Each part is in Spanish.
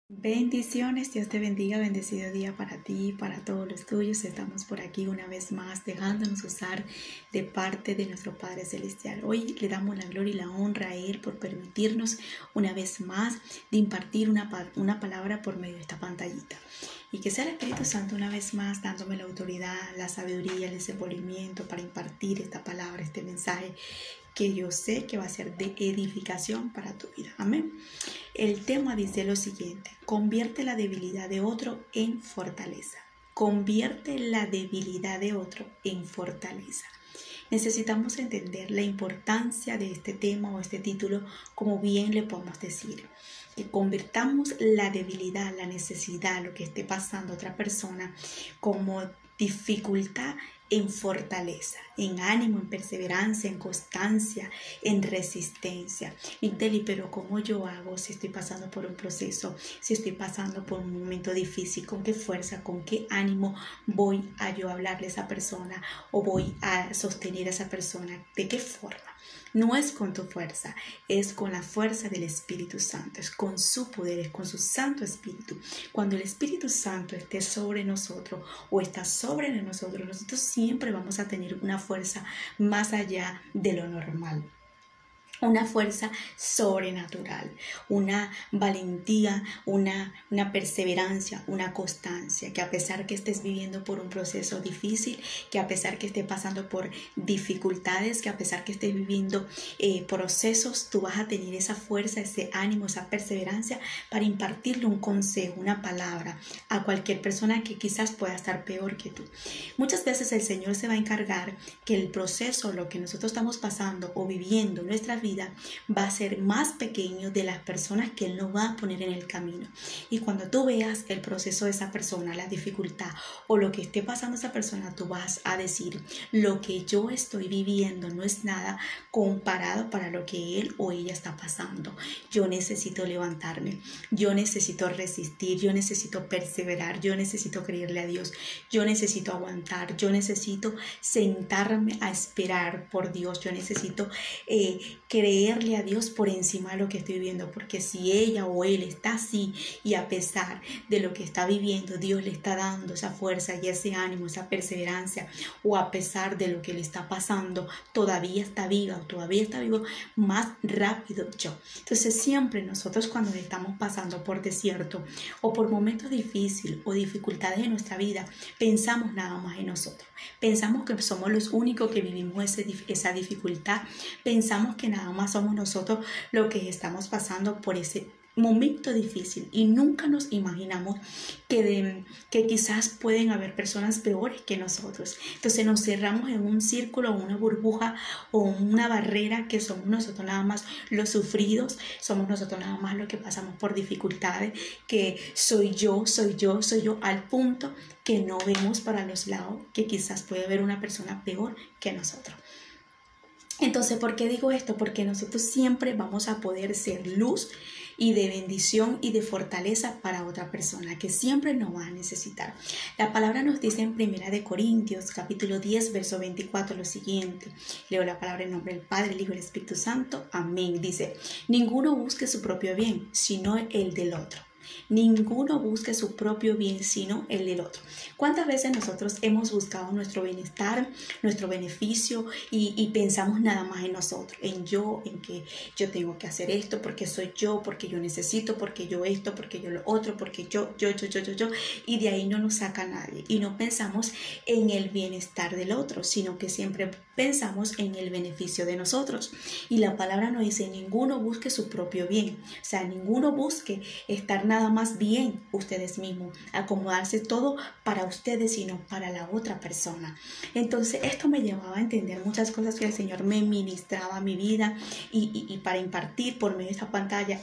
Bendiciones, Dios te bendiga, bendecido día para ti y para todos los tuyos. Estamos por aquí una vez más dejándonos usar de parte de nuestro Padre Celestial. Hoy le damos la gloria y la honra a Él por permitirnos una vez más de impartir una palabra por medio de esta pantallita. Y que sea el Espíritu Santo una vez más dándome la autoridad, la sabiduría, el desenvolvimiento para impartir esta palabra, este mensaje que yo sé que va a ser de edificación para tu vida. Amén. El tema dice lo siguiente: convierte la debilidad de otro en fortaleza. Convierte la debilidad de otro en fortaleza. Necesitamos entender la importancia de este tema o este título, como bien le podemos decir. Que convirtamos la debilidad, la necesidad, lo que esté pasando a otra persona como dificultad en fortaleza, en ánimo, en perseverancia, en constancia, en resistencia. Inteli, pero ¿cómo yo hago si estoy pasando por un proceso, si estoy pasando por un momento difícil? ¿Con qué fuerza, con qué ánimo voy a yo hablarle a esa persona o voy a sostener a esa persona? ¿De qué forma? No es con tu fuerza, es con la fuerza del Espíritu Santo, es con su poder, es con su Santo Espíritu. Cuando el Espíritu Santo esté sobre nosotros o está sobre nosotros, nosotros siempre vamos a tener una fuerza más allá de lo normal. Una fuerza sobrenatural, una valentía, una perseverancia, una constancia, que a pesar que estés viviendo por un proceso difícil, que a pesar que estés pasando por dificultades, que a pesar que estés viviendo procesos, tú vas a tener esa fuerza, ese ánimo, esa perseverancia para impartirle un consejo, una palabra a cualquier persona que quizás pueda estar peor que tú. Muchas veces el Señor se va a encargar que el proceso, lo que nosotros estamos pasando o viviendo en nuestra vida, va a ser más pequeño de las personas que Él nos va a poner en el camino. Y cuando tú veas el proceso de esa persona, la dificultad o lo que esté pasando a esa persona, tú vas a decir: lo que yo estoy viviendo no es nada comparado para lo que él o ella está pasando. Yo necesito levantarme, yo necesito resistir, yo necesito perseverar, yo necesito creerle a Dios, yo necesito aguantar, yo necesito sentarme a esperar por Dios, yo necesito creerle a Dios por encima de lo que estoy viviendo, porque si ella o él está así y a pesar de lo que está viviendo, Dios le está dando esa fuerza y ese ánimo, esa perseverancia, o a pesar de lo que le está pasando, todavía está viva o todavía está vivo, más rápido yo. Entonces siempre nosotros, cuando estamos pasando por desierto o por momentos difíciles o dificultades en nuestra vida, pensamos nada más en nosotros. Pensamos que somos los únicos que vivimos esa dificultad. Pensamos que nada más somos nosotros los que estamos pasando por ese momento difícil y nunca nos imaginamos que quizás pueden haber personas peores que nosotros. Entonces nos cerramos en un círculo, una burbuja o una barrera, que somos nosotros nada más los sufridos, somos nosotros nada más los que pasamos por dificultades, que soy yo, al punto que no vemos para los lados que quizás puede haber una persona peor que nosotros. Entonces, ¿por qué digo esto? Porque nosotros siempre vamos a poder ser luz y de bendición y de fortaleza para otra persona que siempre nos va a necesitar. La palabra nos dice en 1 Corintios capítulo 10 verso 24 lo siguiente. Leo la palabra en nombre del Padre, el Hijo y el Espíritu Santo. Amén. Dice: ninguno busque su propio bien, sino el del otro. Ninguno busque su propio bien, sino el del otro. ¿Cuántas veces nosotros hemos buscado nuestro bienestar, nuestro beneficio y pensamos nada más en nosotros, en yo, en que yo tengo que hacer esto porque soy yo, porque yo necesito, porque yo esto, porque yo lo otro, porque yo, y de ahí no nos saca nadie y no pensamos en el bienestar del otro, sino que siempre pensamos en el beneficio de nosotros. Y la palabra nos dice: ninguno busque su propio bien, o sea, ninguno busque estar nada más bien ustedes mismos, acomodarse todo para ustedes, sino para la otra persona. Entonces esto me llevaba a entender muchas cosas que el Señor me ministraba a mi vida y para impartir por medio de esta pantalla.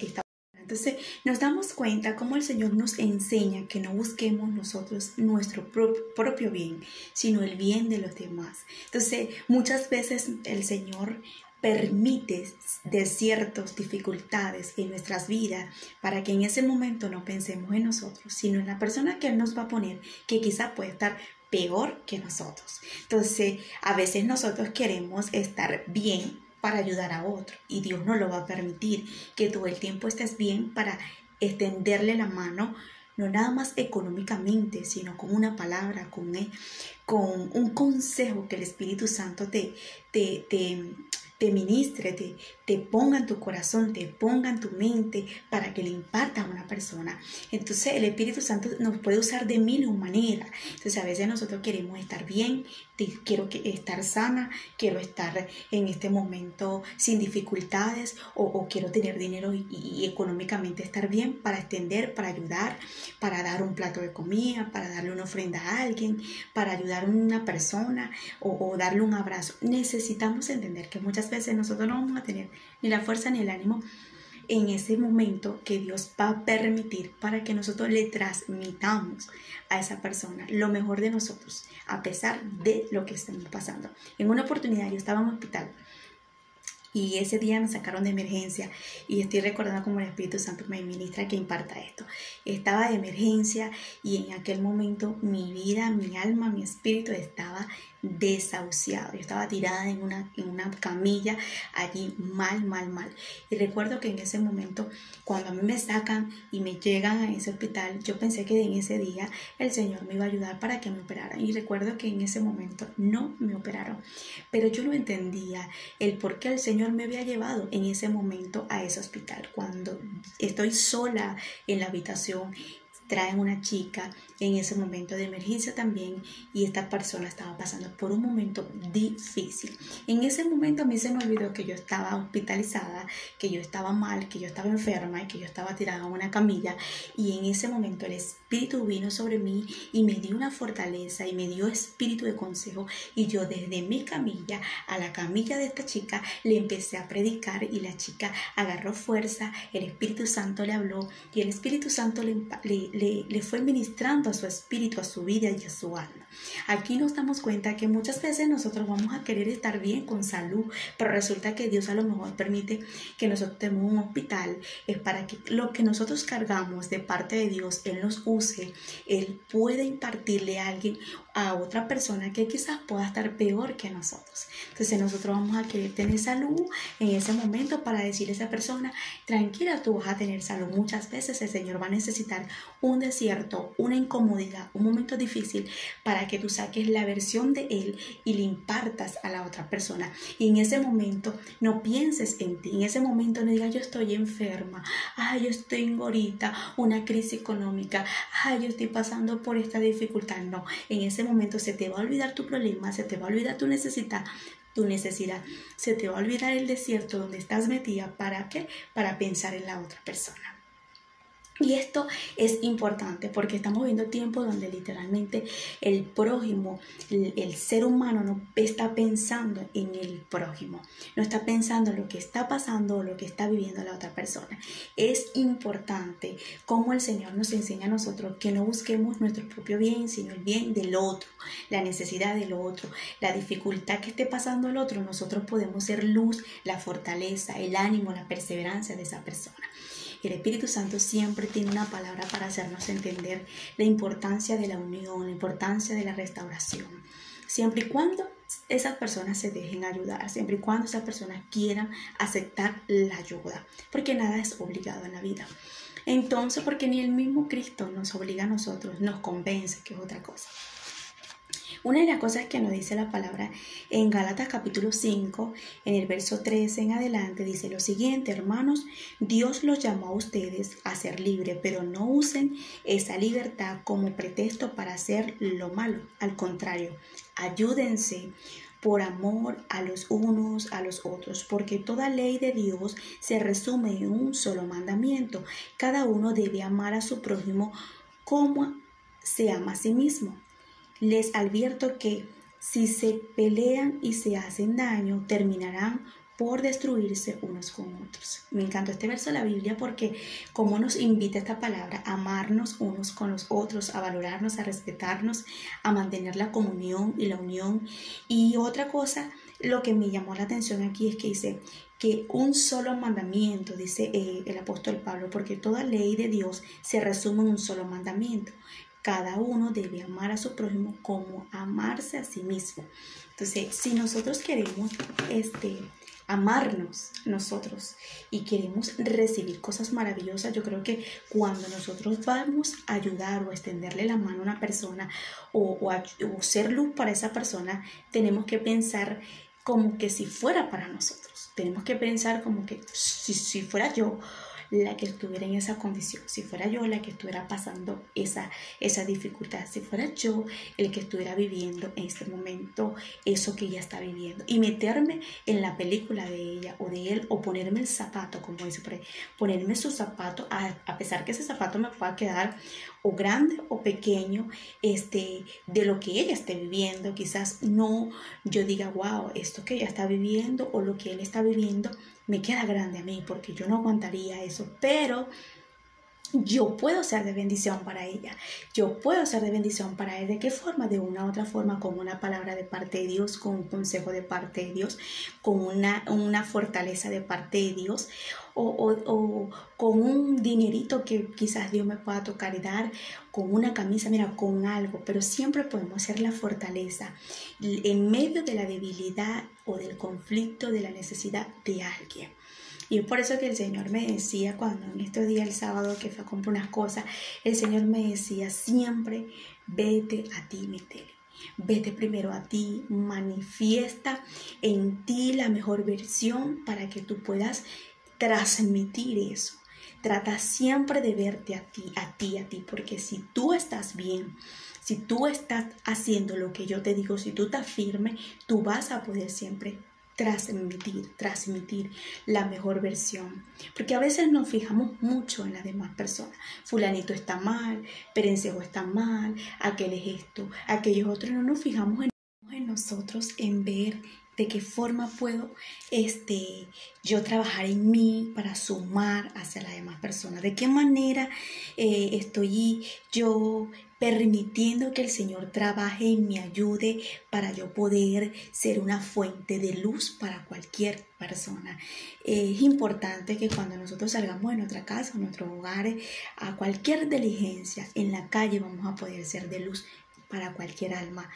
Entonces nos damos cuenta cómo el Señor nos enseña que no busquemos nosotros nuestro propio bien, sino el bien de los demás. Entonces muchas veces el Señor permite desiertos, dificultades en nuestras vidas para que en ese momento no pensemos en nosotros, sino en la persona que Él nos va a poner, que quizá puede estar peor que nosotros. Entonces a veces nosotros queremos estar bien para ayudar a otro y Dios no lo va a permitir, que todo el tiempo estés bien para extenderle la mano, no nada más económicamente, sino con una palabra, con un consejo que el Espíritu Santo te ministre, te ponga en tu corazón, te ponga en tu mente para que le imparta a una persona. Entonces el Espíritu Santo nos puede usar de mil maneras. Entonces a veces nosotros queremos estar bien, quiero estar sana, quiero estar en este momento sin dificultades o quiero tener dinero y económicamente estar bien para extender, para ayudar, para dar un plato de comida, para darle una ofrenda a alguien, para ayudar a una persona o darle un abrazo. Necesitamos entender que muchas veces nosotros no vamos a tener ni la fuerza ni el ánimo en ese momento que Dios va a permitir para que nosotros le transmitamos a esa persona lo mejor de nosotros, a pesar de lo que estamos pasando. En una oportunidad yo estaba en un hospital y ese día me sacaron de emergencia y estoy recordando como el Espíritu Santo me ministra que imparta esto. Estaba de emergencia y en aquel momento mi vida, mi alma, mi espíritu estaba desahuciado. Yo estaba tirada en una camilla allí mal. Y recuerdo que en ese momento, cuando a mí me sacan y me llegan a ese hospital, yo pensé que en ese día el Señor me iba a ayudar para que me operaran. Y recuerdo que en ese momento no me operaron. Pero yo no entendía el por qué el Señor me había llevado en ese momento a ese hospital. Cuando estoy sola en la habitación, traen una chica en ese momento de emergencia también y esta persona estaba pasando por un momento difícil. En ese momento a mí se me olvidó que yo estaba hospitalizada, que yo estaba mal, que yo estaba enferma y que yo estaba tirada en una camilla, y en ese momento el Espíritu vino sobre mí y me dio una fortaleza y me dio espíritu de consejo, y yo desde mi camilla a la camilla de esta chica le empecé a predicar y la chica agarró fuerza, el Espíritu Santo le habló y el Espíritu Santo le fue ministrando a su espíritu, a su vida y a su alma. Aquí nos damos cuenta que muchas veces nosotros vamos a querer estar bien con salud, pero resulta que Dios a lo mejor permite que nosotros tengamos un hospital, es para que lo que nosotros cargamos de parte de Dios, Él nos use, Él puede impartirle a alguien, a otra persona que quizás pueda estar peor que nosotros. Entonces nosotros vamos a querer tener salud en ese momento para decirle a esa persona, tranquila, tú vas a tener salud. Muchas veces el Señor va a necesitar un desierto, una incomodidad, un momento difícil para que tú saques la versión de Él y le impartas a la otra persona. Y en ese momento no pienses en ti, en ese momento no digas yo estoy enferma, yo tengo ahorita una crisis económica, yo estoy pasando por esta dificultad. No, en ese momento se te va a olvidar tu problema, se te va a olvidar tu necesidad, se te va a olvidar el desierto donde estás metida. ¿Para qué? Para pensar en la otra persona. Y esto es importante porque estamos viendo tiempos donde literalmente el prójimo, el ser humano no está pensando en el prójimo, no está pensando en lo que está pasando o lo que está viviendo la otra persona. Es importante como el Señor nos enseña a nosotros que no busquemos nuestro propio bien, sino el bien del otro, la necesidad del otro, la dificultad que esté pasando el otro. Nosotros podemos ser luz, la fortaleza, el ánimo, la perseverancia de esa persona. El Espíritu Santo siempre tiene una palabra para hacernos entender la importancia de la unión, la importancia de la restauración. Siempre y cuando esas personas se dejen ayudar, siempre y cuando esas personas quieran aceptar la ayuda, porque nada es obligado en la vida. Entonces, porque ni el mismo Cristo nos obliga a nosotros, nos convence, que es otra cosa. Una de las cosas que nos dice la palabra en Gálatas capítulo 5, en el verso 13 en adelante, dice lo siguiente: hermanos, Dios los llamó a ustedes a ser libres, pero no usen esa libertad como pretexto para hacer lo malo. Al contrario, ayúdense por amor a los unos a los otros, porque toda ley de Dios se resume en un solo mandamiento. Cada uno debe amar a su prójimo como se ama a sí mismo. Les advierto que si se pelean y se hacen daño, terminarán por destruirse unos con otros. Me encantó este verso de la Biblia porque como nos invita esta palabra a amarnos unos con los otros, a valorarnos, a respetarnos, a mantener la comunión y la unión. Y otra cosa, lo que me llamó la atención aquí es que dice que un solo mandamiento, dice el apóstol Pablo, porque toda ley de Dios se resume en un solo mandamiento. Cada uno debe amar a su prójimo como amarse a sí mismo. Entonces, si nosotros queremos amarnos nosotros y queremos recibir cosas maravillosas, yo creo que cuando nosotros vamos a ayudar o a extenderle la mano a una persona o ser luz para esa persona, tenemos que pensar como que si fuera para nosotros. Tenemos que pensar como que si fuera yo la que estuviera en esa condición, si fuera yo la que estuviera pasando esa dificultad, si fuera yo el que estuviera viviendo en este momento eso que ella está viviendo, y meterme en la película de ella o de él, o ponerme el zapato, como dice por ahí, ponerme su zapato, a pesar que ese zapato me pueda quedar o grande o pequeño, de lo que ella esté viviendo. Quizás no yo diga, wow, esto que ella está viviendo o lo que él está viviendo me queda grande a mí, porque yo no aguantaría eso, pero yo puedo ser de bendición para ella, yo puedo ser de bendición para él. ¿De qué forma? De una u otra forma, con una palabra de parte de Dios, con un consejo de parte de Dios, con una fortaleza de parte de Dios, o con un dinerito que quizás Dios me pueda tocar y dar, con una camisa, mira, con algo. Pero siempre podemos ser la fortaleza en medio de la debilidad o del conflicto, de la necesidad de alguien. Y es por eso que el Señor me decía, cuando en estos días, el sábado, que fue a comprar unas cosas, el Señor me decía, siempre vete a ti, Miteli. Vete primero a ti, manifiesta en ti la mejor versión para que tú puedas transmitir eso. Trata siempre de verte a ti, porque si tú estás bien, si tú estás haciendo lo que yo te digo, si tú estás firme, tú vas a poder siempre transmitir la mejor versión. Porque a veces nos fijamos mucho en las demás personas. Fulanito está mal, Perencejo está mal, aquel es esto, aquellos otros. No nos fijamos en nosotros, en ver de qué forma puedo yo trabajar en mí para sumar hacia las demás personas. De qué manera estoy yo permitiendo que el Señor trabaje y me ayude para yo poder ser una fuente de luz para cualquier persona. Es importante que cuando nosotros salgamos de nuestra casa, de nuestros hogares, a cualquier diligencia, en la calle, vamos a poder ser de luz para cualquier alma.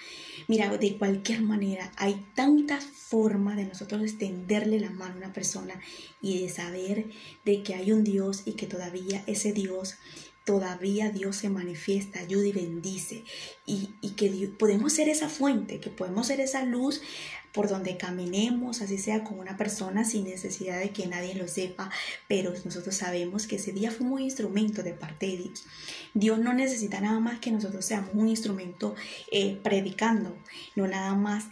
Mira, de cualquier manera, hay tantas formas de nosotros extenderle la mano a una persona y de saber de que hay un Dios y que todavía ese Dios, Dios se manifiesta, ayuda y bendice, y que podemos ser esa fuente, que podemos ser esa luz por donde caminemos, así sea con una persona, sin necesidad de que nadie lo sepa, pero nosotros sabemos que ese día fuimos un instrumento de parte de Dios. Dios no necesita nada más que nosotros seamos un instrumento predicando, no nada más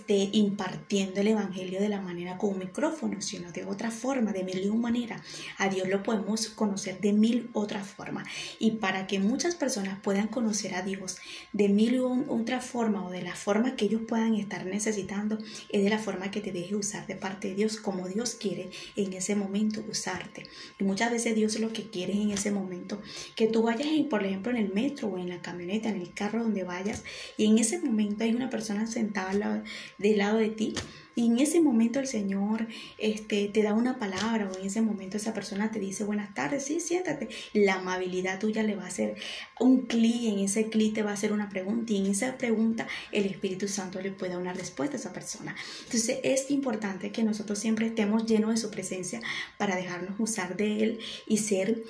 impartiendo el evangelio de la manera con un micrófono, sino de otra forma, de mil y una maneras. A Dios lo podemos conocer de mil otras formas, y para que muchas personas puedan conocer a Dios de mil y otra forma, o de la forma que ellos puedan estar necesitando, es de la forma que te deje usar de parte de Dios, como Dios quiere en ese momento usarte. Y muchas veces Dios lo que quiere en ese momento, que tú vayas, por ejemplo, en el metro o en la camioneta, en el carro, donde vayas, y en ese momento hay una persona sentada del lado de ti, y en ese momento el Señor te da una palabra, o en ese momento esa persona te dice buenas tardes, sí, siéntate. La amabilidad tuya le va a hacer un clic, en ese clic te va a hacer una pregunta, y en esa pregunta el Espíritu Santo le puede dar una respuesta a esa persona. Entonces es importante que nosotros siempre estemos llenos de su presencia para dejarnos usar de Él y ser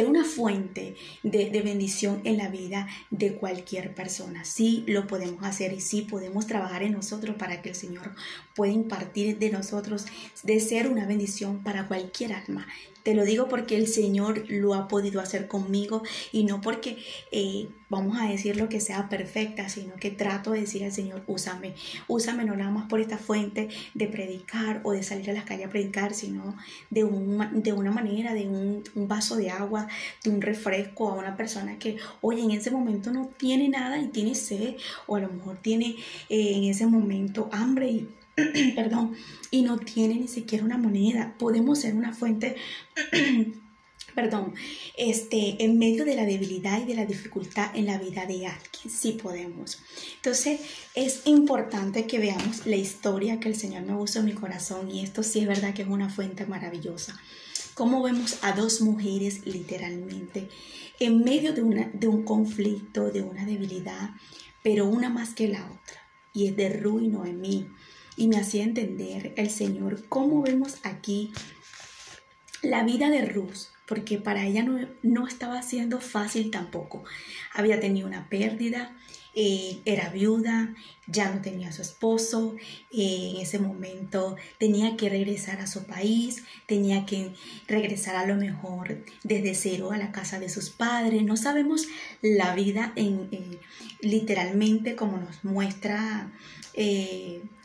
una fuente de bendición en la vida de cualquier persona. Sí lo podemos hacer, y sí podemos trabajar en nosotros para que el Señor pueda impartir de nosotros, de ser una bendición para cualquier alma. Te lo digo porque el Señor lo ha podido hacer conmigo, y no porque vamos a decir lo que sea perfecta, sino que trato de decir al Señor, úsame no nada más por esta fuente de predicar o de salir a las calles a predicar, sino de una manera, de un vaso de agua, de un refresco a una persona que, oye, en ese momento no tiene nada y tiene sed, o a lo mejor tiene en ese momento hambre y perdón, y no tiene ni siquiera una moneda. Podemos ser una fuente en medio de la debilidad y de la dificultad en la vida de alguien. Sí podemos. Entonces es importante que veamos la historia que el Señor me puso en mi corazón, y esto sí es verdad que es una fuente maravillosa. Cómo vemos a dos mujeres literalmente en medio de un conflicto, de una debilidad, pero una más que la otra, y es de Ruth y Noemí. y me hacía entender el Señor cómo vemos aquí la vida de Ruth, porque para ella no estaba siendo fácil tampoco. Había tenido una pérdida, era viuda, ya no tenía a su esposo, en ese momento tenía que regresar a su país, tenía que regresar a lo mejor desde cero a la casa de sus padres. No sabemos la vida literalmente como nos muestra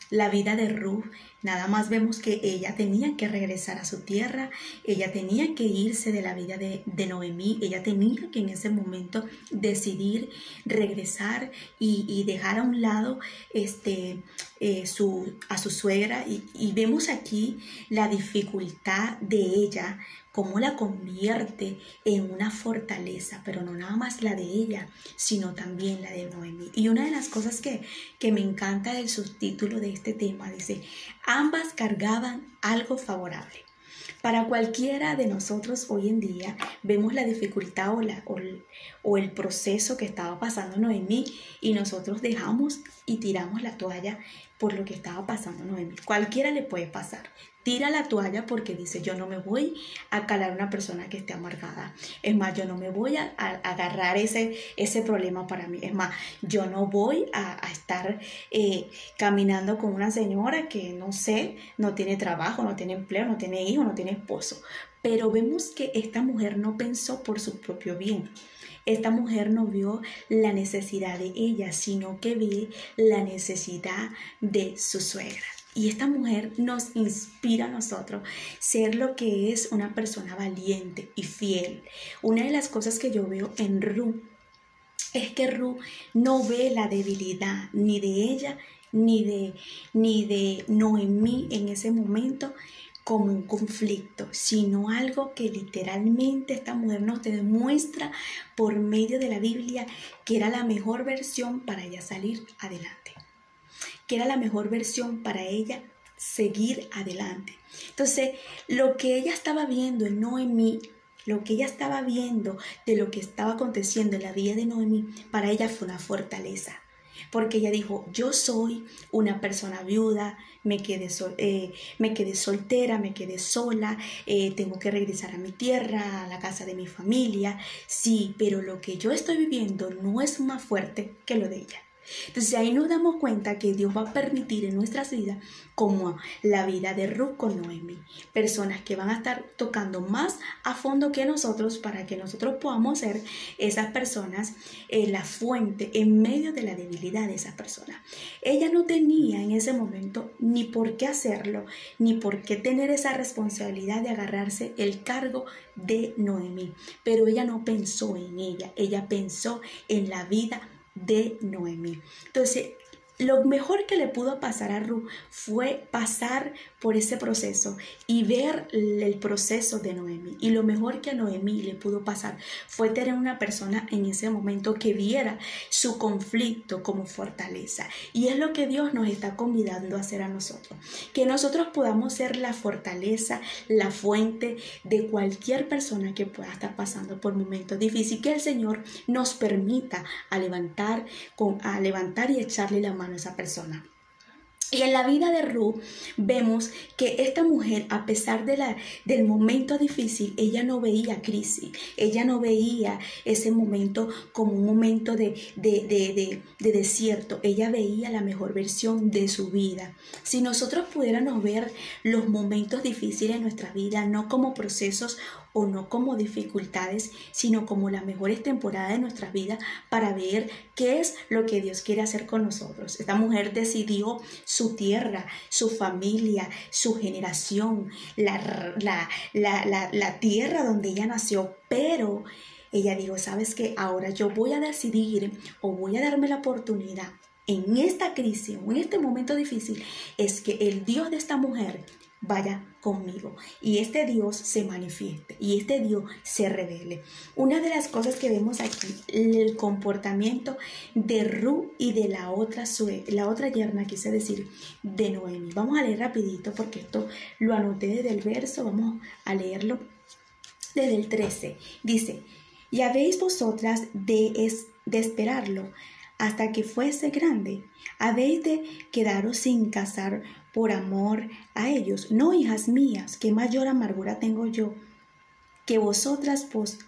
la vida de Ruth. Nada más vemos que ella tenía que regresar a su tierra, ella tenía que irse de la vida de Noemí, ella tenía que en ese momento decidir regresar y dejar a un lado a su suegra. Y vemos aquí la dificultad de ella, cómo la convierte en una fortaleza, pero no nada más la de ella, sino también la de Noemí. Y una de las cosas que me encanta del subtítulo de este tema dice: ambas cargaban algo favorable. Para cualquiera de nosotros hoy en día vemos la dificultad o el proceso que estaba pasando Noemí y nosotros dejamos y tiramos la toalla por lo que estaba pasando Noemí. Cualquiera le puede pasar. Tira la toalla porque dice: yo no me voy a calar a una persona que esté amargada. Es más, yo no me voy a agarrar ese problema para mí. Es más, yo no voy a estar caminando con una señora que no sé, no tiene trabajo, no tiene empleo, no tiene hijo, no tiene esposo. Pero vemos que esta mujer no pensó por su propio bien. Esta mujer no vio la necesidad de ella, sino que vio la necesidad de su suegra. Y esta mujer nos inspira a nosotros ser lo que es una persona valiente y fiel. Una de las cosas que yo veo en Ruth es que Ruth no ve la debilidad ni de ella ni de Noemí en ese momento como un conflicto, sino algo que literalmente esta mujer nos demuestra por medio de la Biblia que era la mejor versión para ella salir adelante, que era la mejor versión para ella seguir adelante. Entonces, lo que ella estaba viendo en Noemí, lo que ella estaba viendo de lo que estaba aconteciendo en la vida de Noemí, para ella fue una fortaleza. Porque ella dijo: yo soy una persona viuda, me quedé soltera, me quedé sola, tengo que regresar a mi tierra, a la casa de mi familia. Sí, pero lo que yo estoy viviendo no es más fuerte que lo de ella. Entonces ahí nos damos cuenta que Dios va a permitir en nuestras vidas, como la vida de Ruth con Noemí, personas que van a estar tocando más a fondo que nosotros para que nosotros podamos ser esas personas, la fuente en medio de la debilidad de esas personas. Ella no tenía en ese momento ni por qué hacerlo, ni por qué tener esa responsabilidad de agarrarse el cargo de Noemí, pero ella no pensó en ella pensó en la vida de Noemí. Entonces, lo mejor que le pudo pasar a Ruth fue pasar por ese proceso y ver el proceso de Noemí. Y lo mejor que a Noemí le pudo pasar fue tener una persona en ese momento que viera su conflicto como fortaleza. Y es lo que Dios nos está convidando a hacer a nosotros. Que nosotros podamos ser la fortaleza, la fuente de cualquier persona que pueda estar pasando por momentos difíciles. Que el Señor nos permita a levantar y echarle la mano a esa persona. Y en la vida de Ruth vemos que esta mujer, a pesar del momento difícil, ella no veía crisis, ella no veía ese momento como un momento de desierto, ella veía la mejor versión de su vida. Si nosotros pudiéramos ver los momentos difíciles en nuestra vida, no como procesos o no como dificultades, sino como las mejores temporadas de nuestras vidas para ver qué es lo que Dios quiere hacer con nosotros. Esta mujer decidió su tierra, su familia, su generación, la tierra donde ella nació, pero ella dijo: ¿sabes qué? Ahora yo voy a decidir o voy a darme la oportunidad en esta crisis o en este momento difícil, es que el Dios de esta mujer vaya conmigo y este Dios se manifieste y este Dios se revele. Una de las cosas que vemos aquí, el comportamiento de Ruth y de la otra yerna, quise decir, de Noemí. Vamos a leer rapidito porque esto lo anoté desde el verso, vamos a leerlo desde el 13. Dice: y habéis vosotras de esperarlo hasta que fuese grande. ¿Habéis de quedaros sin casar por amor a ellos? No, hijas mías, que mayor amargura tengo yo que vosotras, pues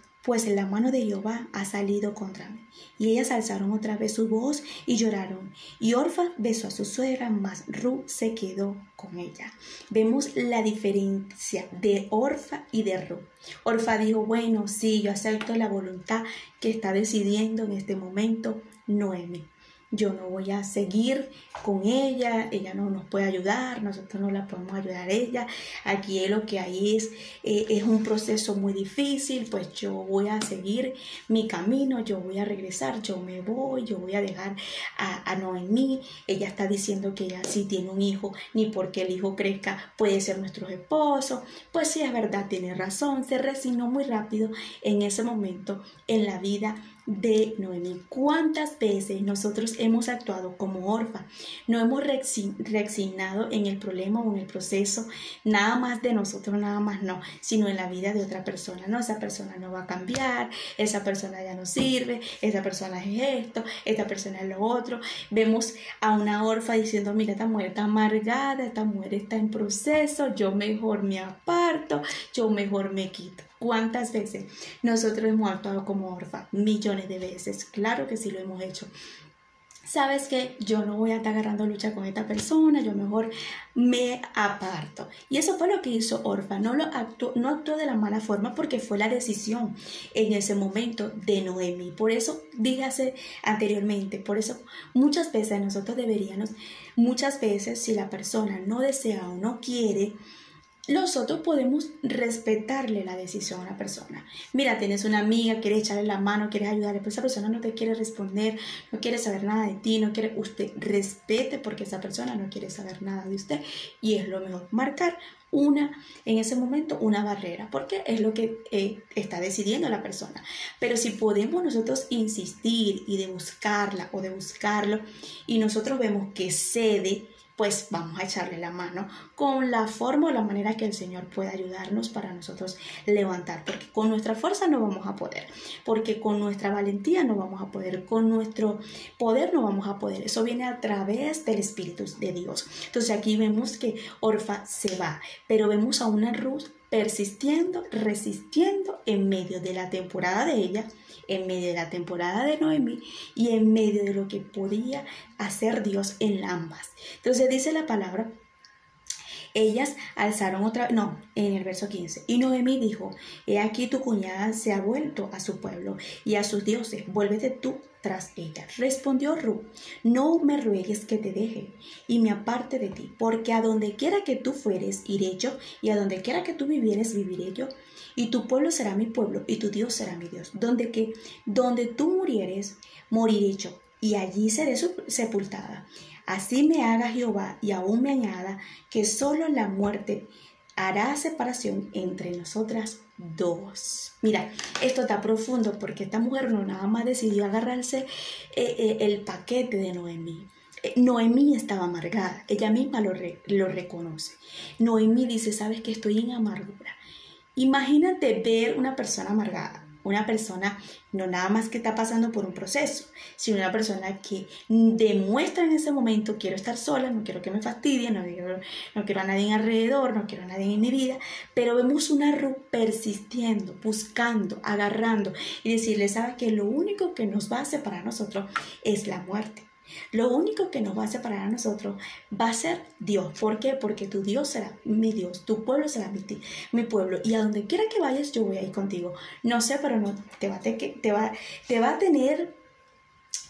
la mano de Jehová ha salido contra mí. Y ellas alzaron otra vez su voz y lloraron. Y Orfa besó a su suegra, mas Ru se quedó con ella. Vemos la diferencia de Orfa y de Ru. Orfa dijo, bueno, sí, yo acepto la voluntad que está decidiendo en este momento Noemi. Yo no voy a seguir con ella no nos puede ayudar, nosotros no la podemos ayudar a ella. Aquí lo que hay es un proceso muy difícil, pues yo voy a seguir mi camino, yo voy a regresar, yo me voy, yo voy a dejar a Noemí. Ella está diciendo que ella sí tiene un hijo, ni porque el hijo crezca puede ser nuestro esposo. Pues sí, es verdad, tiene razón, se resignó muy rápido en ese momento en la vida de Noemí. ¿Cuántas veces nosotros hemos actuado como Orfa? No hemos reaccionado en el problema o en el proceso, nada más de nosotros, nada más no, sino en la vida de otra persona. No, esa persona no va a cambiar, esa persona ya no sirve, esa persona es esto, esta persona es lo otro. Vemos a una Orfa diciendo, mira, esta mujer está amargada, esta mujer está en proceso, yo mejor me aparto, yo mejor me quito. ¿Cuántas veces nosotros hemos actuado como Orfa? Millones de veces. Claro que sí lo hemos hecho. ¿Sabes qué? Yo no voy a estar agarrando lucha con esta persona, yo mejor me aparto. Y eso fue lo que hizo Orfa. No actuó de la mala forma porque fue la decisión en ese momento de Noemi. Por eso, dígase anteriormente, por eso muchas veces nosotros muchas veces si la persona no desea o no quiere, nosotros podemos respetarle la decisión a una persona. Mira, tienes una amiga, quieres echarle la mano, quieres ayudarle, pero esa persona no te quiere responder, no quiere saber nada de ti, no quiere, usted respete porque esa persona no quiere saber nada de usted y es lo mejor marcar en ese momento una barrera, porque es lo que está decidiendo la persona. Pero si podemos nosotros insistir y de buscarla o de buscarlo y nosotros vemos que cede, pues vamos a echarle la mano con la forma o la manera que el Señor pueda ayudarnos para nosotros levantar, porque con nuestra fuerza no vamos a poder, porque con nuestra valentía no vamos a poder, con nuestro poder no vamos a poder. Eso viene a través del Espíritu de Dios. Entonces aquí vemos que Orfa se va, pero vemos a una Ruth persistiendo, resistiendo en medio de la temporada de ella, en medio de la temporada de Noemí y en medio de lo que podía hacer Dios en ambas. Entonces dice la palabra, ellas alzaron en el verso 15, y Noemí dijo, he aquí tu cuñada se ha vuelto a su pueblo y a sus dioses, vuélvete tú tras ella. Respondió Ru, no me ruegues que te deje y me aparte de ti, porque a donde quiera que tú fueres, iré yo, y a donde quiera que tú vivieres, viviré yo, y tu pueblo será mi pueblo, y tu Dios será mi Dios. Donde tú murieres, moriré yo, y allí seré sepultada. Así me haga Jehová, y aún me añada, que solo la muerte hará separación entre nosotras dos. Mira, esto está profundo porque esta mujer no nada más decidió agarrarse el paquete de Noemí. Noemí estaba amargada, ella misma lo reconoce. Noemí dice, ¿sabes que estoy en amargura? Imagínate ver una persona amargada, una persona no nada más que está pasando por un proceso, sino una persona que demuestra en ese momento, quiero estar sola, no quiero que me fastidie, no quiero a nadie alrededor, no quiero a nadie en mi vida, pero vemos una Ruth persistiendo, buscando, agarrando y decirle, ¿sabes que lo único que nos va a separar a nosotros es la muerte? Lo único que nos va a separar a nosotros va a ser Dios. ¿Por qué? Porque tu Dios será mi Dios, tu pueblo será mi pueblo, y a donde quiera que vayas yo voy a ir contigo. No sé, pero no te va a tener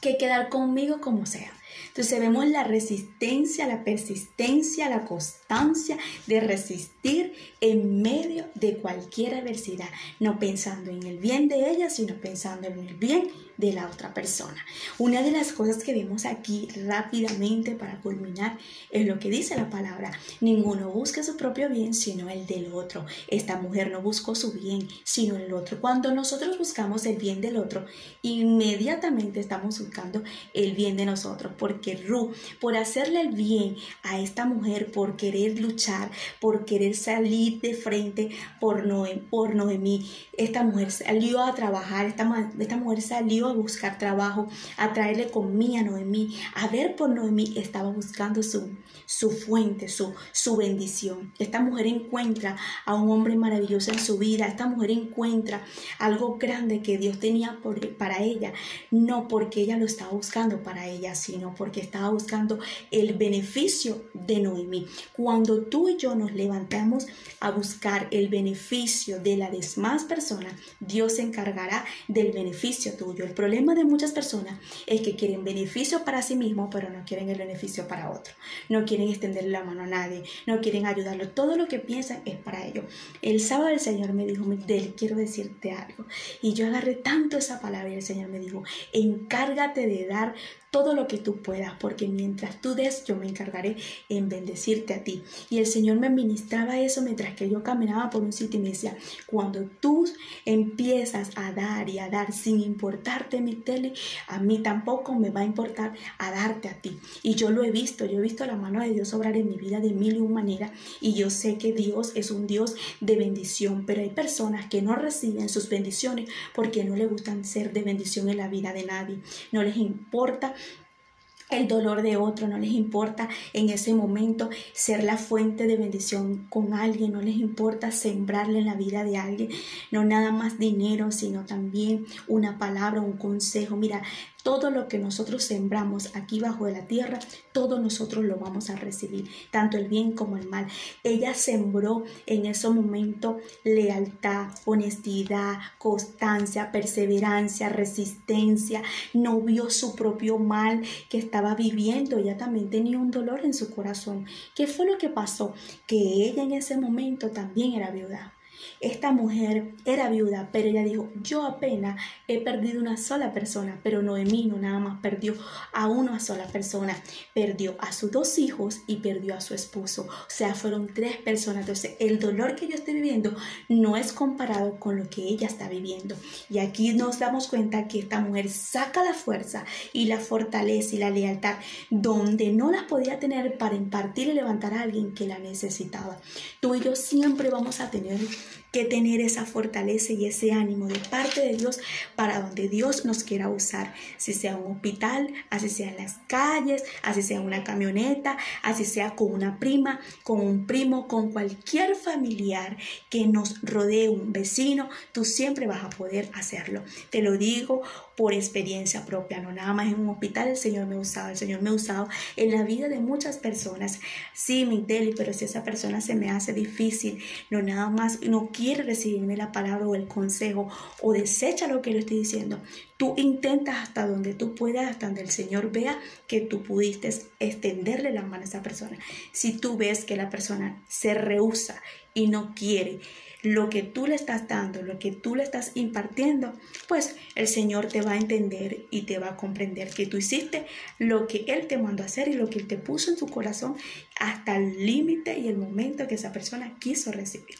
que quedar conmigo como sea. Entonces vemos la resistencia, la persistencia, la constancia de resistir en medio de cualquier adversidad, no pensando en el bien de ella, sino pensando en el bien de la otra persona. Una de las cosas que vemos aquí rápidamente para culminar es lo que dice la palabra: ninguno busca su propio bien, sino el del otro. Esta mujer no buscó su bien, sino el otro. Cuando nosotros buscamos el bien del otro, inmediatamente estamos buscando el bien de nosotros. porque Ruth, por hacerle el bien a esta mujer, por querer luchar, por querer salir de frente por Noemí, esta mujer salió a trabajar, esta mujer salió a buscar trabajo, a traerle comida a Noemí, a ver por Noemí, estaba buscando su fuente, su bendición. Esta mujer encuentra a un hombre maravilloso en su vida, esta mujer encuentra algo grande que Dios tenía para ella, no porque ella lo estaba buscando para ella, sino porque estaba buscando el beneficio de Noemí. Cuando tú y yo nos levantamos a buscar el beneficio de las demás personas, Dios se encargará del beneficio tuyo. El problema de muchas personas es que quieren beneficio para sí mismos, pero no quieren el beneficio para otro. No quieren extenderle la mano a nadie, no quieren ayudarlo. Todo lo que piensan es para ellos. El sábado el Señor me dijo, Migdel, quiero decirte algo. Y yo agarré tanto esa palabra y el Señor me dijo, encárgate de dar todo lo que tú puedas, porque mientras tú des, yo me encargaré en bendecirte a ti. Y el Señor me ministraba eso mientras que yo caminaba por un sitio y me decía, cuando tú empiezas a dar y a dar sin importarte, Migdel, a mí tampoco me va a importar a darte a ti. Y yo lo he visto, yo he visto la mano de Dios obrar en mi vida de mil y un maneras, y yo sé que Dios es un Dios de bendición, pero hay personas que no reciben sus bendiciones porque no les gustan ser de bendición en la vida de nadie. No les importa el dolor de otro, no les importa en ese momento ser la fuente de bendición con alguien, no les importa sembrarle en la vida de alguien, no nada más dinero, sino también una palabra, un consejo. Mira, todo lo que nosotros sembramos aquí bajo de la tierra, todo nosotros lo vamos a recibir, tanto el bien como el mal. Ella sembró en ese momento lealtad, honestidad, constancia, perseverancia, resistencia. No vio su propio mal que estaba viviendo. Ella también tenía un dolor en su corazón. ¿Qué fue lo que pasó? Que ella en ese momento también era viuda. Esta mujer era viuda, pero ella dijo, yo apenas he perdido una sola persona, pero Noemí no nada más perdió a una sola persona, perdió a sus 2 hijos y perdió a su esposo, o sea, fueron 3 personas. Entonces, el dolor que yo estoy viviendo no es comparado con lo que ella está viviendo. Y aquí nos damos cuenta que esta mujer saca la fuerza y la fortaleza y la lealtad donde no las podía tener para impartir y levantar a alguien que la necesitaba. Tú y yo siempre vamos a tener que tener esa fortaleza y ese ánimo de parte de Dios para donde Dios nos quiera usar, si sea un hospital, así sea en las calles, así sea una camioneta, así sea con una prima, con un primo, con cualquier familiar que nos rodee, un vecino, tú siempre vas a poder hacerlo. Te lo digo por experiencia propia, no nada más en un hospital. El Señor me ha usado en la vida de muchas personas. Sí, Migdel, pero si esa persona se me hace difícil, no nada más, no quiere recibirme la palabra o el consejo o desecha lo que le estoy diciendo, tú intentas hasta donde tú puedas, hasta donde el Señor vea que tú pudiste extenderle la mano a esa persona. Si tú ves que la persona se rehúsa y no quiere lo que tú le estás dando, lo que tú le estás impartiendo, pues el Señor te va a entender y te va a comprender que tú hiciste lo que Él te mandó a hacer y lo que Él te puso en tu corazón hasta el límite y el momento que esa persona quiso recibir.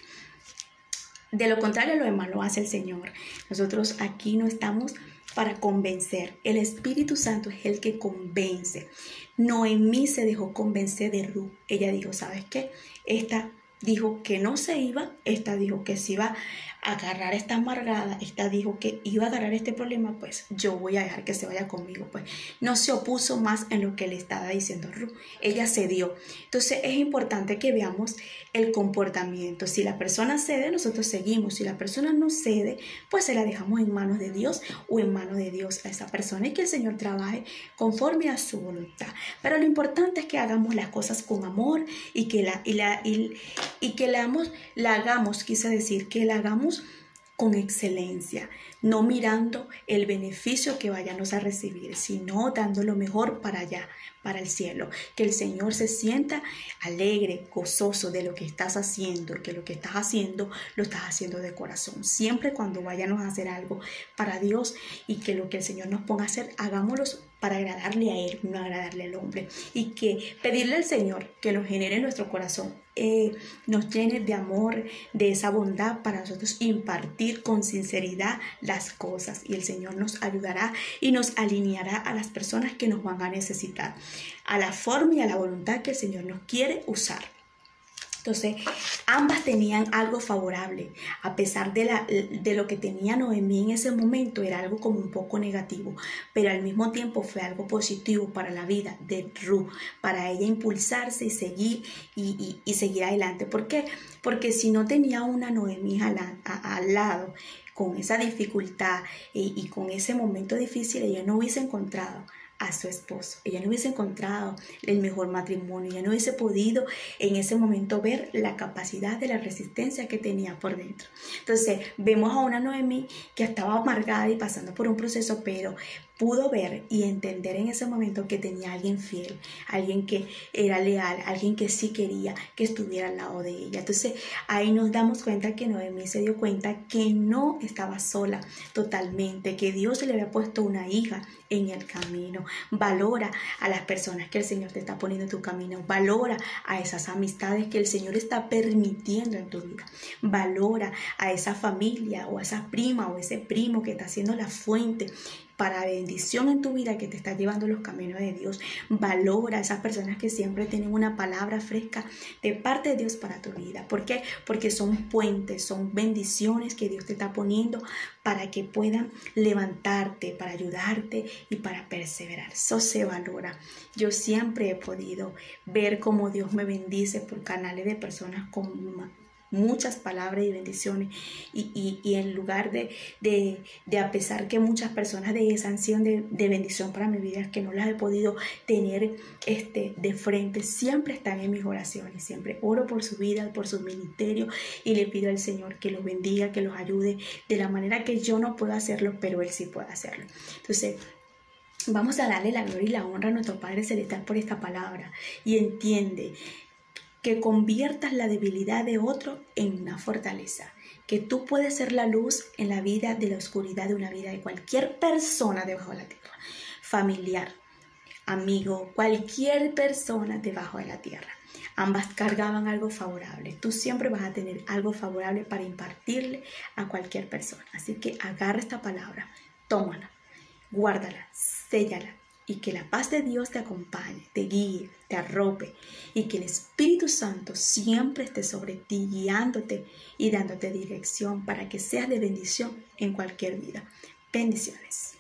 De lo contrario, lo demás lo hace el Señor. Nosotros aquí no estamos para convencer. El Espíritu Santo es el que convence. Noemí se dejó convencer de Ruth. Ella dijo, ¿sabes qué? Esta dijo que no se iba, esta dijo que se iba a agarrar esta amargada, esta dijo que iba a agarrar este problema, pues yo voy a dejar que se vaya conmigo. Pues no se opuso más en lo que le estaba diciendo Ruth, ella cedió. Entonces es importante que veamos el comportamiento. Si la persona cede, nosotros seguimos. Si la persona no cede, pues se la dejamos en manos de Dios o en manos de Dios a esa persona y que el Señor trabaje conforme a su voluntad. Pero lo importante es que hagamos las cosas con amor y que la hagamos, quise decir, que la hagamos con excelencia, no mirando el beneficio que vayamos a recibir, sino dando lo mejor para allá, para el cielo. Que el Señor se sienta alegre, gozoso de lo que estás haciendo, que lo que estás haciendo lo estás haciendo de corazón. Siempre cuando vayamos a hacer algo para Dios y que lo que el Señor nos ponga a hacer, hagámoslo para agradarle a Él, no agradarle al hombre. Y que pedirle al Señor que nos genere en nuestro corazón, nos llene de amor, de esa bondad para nosotros impartir con sinceridad las cosas y el Señor nos ayudará y nos alineará a las personas que nos van a necesitar, a la forma y a la voluntad que el Señor nos quiere usar. Entonces, ambas tenían algo favorable, a pesar de lo que tenía Noemí en ese momento, era algo como un poco negativo, pero al mismo tiempo fue algo positivo para la vida de Ruth, para ella impulsarse y seguir y seguir adelante. ¿Por qué? Porque si no tenía una Noemí al lado, con esa dificultad y con ese momento difícil, ella no hubiese encontrado a su esposo, ella no hubiese encontrado el mejor matrimonio, ella no hubiese podido en ese momento ver la capacidad de la resistencia que tenía por dentro. Entonces vemos a una Noemí que estaba amargada y pasando por un proceso, pero pudo ver y entender en ese momento que tenía a alguien fiel, alguien que era leal, alguien que sí quería que estuviera al lado de ella. Entonces ahí nos damos cuenta que Noemí se dio cuenta que no estaba sola totalmente, que Dios le había puesto una hija en el camino. Valora a las personas que el Señor te está poniendo en tu camino. Valora a esas amistades que el Señor está permitiendo en tu vida. Valora a esa familia o a esa prima o ese primo que está siendo la fuente para bendición en tu vida, que te está llevando los caminos de Dios. Valora a esas personas que siempre tienen una palabra fresca de parte de Dios para tu vida. ¿Por qué? Porque son puentes, son bendiciones que Dios te está poniendo para que puedan levantarte, para ayudarte y para perseverar. Eso se valora. Yo siempre he podido ver cómo Dios me bendice por canales de personas con muchas palabras y bendiciones y en lugar de a pesar que muchas personas de esa han sido de bendición para mi vida, que no las he podido tener de frente, siempre están en mis oraciones, siempre oro por su vida, por su ministerio y le pido al Señor que los bendiga, que los ayude de la manera que yo no puedo hacerlo, pero Él sí puede hacerlo. Entonces vamos a darle la gloria y la honra a nuestro Padre Celestial por esta palabra y entiende que conviertas la debilidad de otro en una fortaleza, que tú puedes ser la luz en la vida de la oscuridad de una vida de cualquier persona debajo de la tierra, familiar, amigo, cualquier persona debajo de la tierra. Ambas cargaban algo favorable. Tú siempre vas a tener algo favorable para impartirle a cualquier persona. Así que agarra esta palabra, tómala, guárdala, séllala. Y que la paz de Dios te acompañe, te guíe, te arrope y que el Espíritu Santo siempre esté sobre ti, guiándote y dándote dirección para que seas de bendición en cualquier vida. Bendiciones.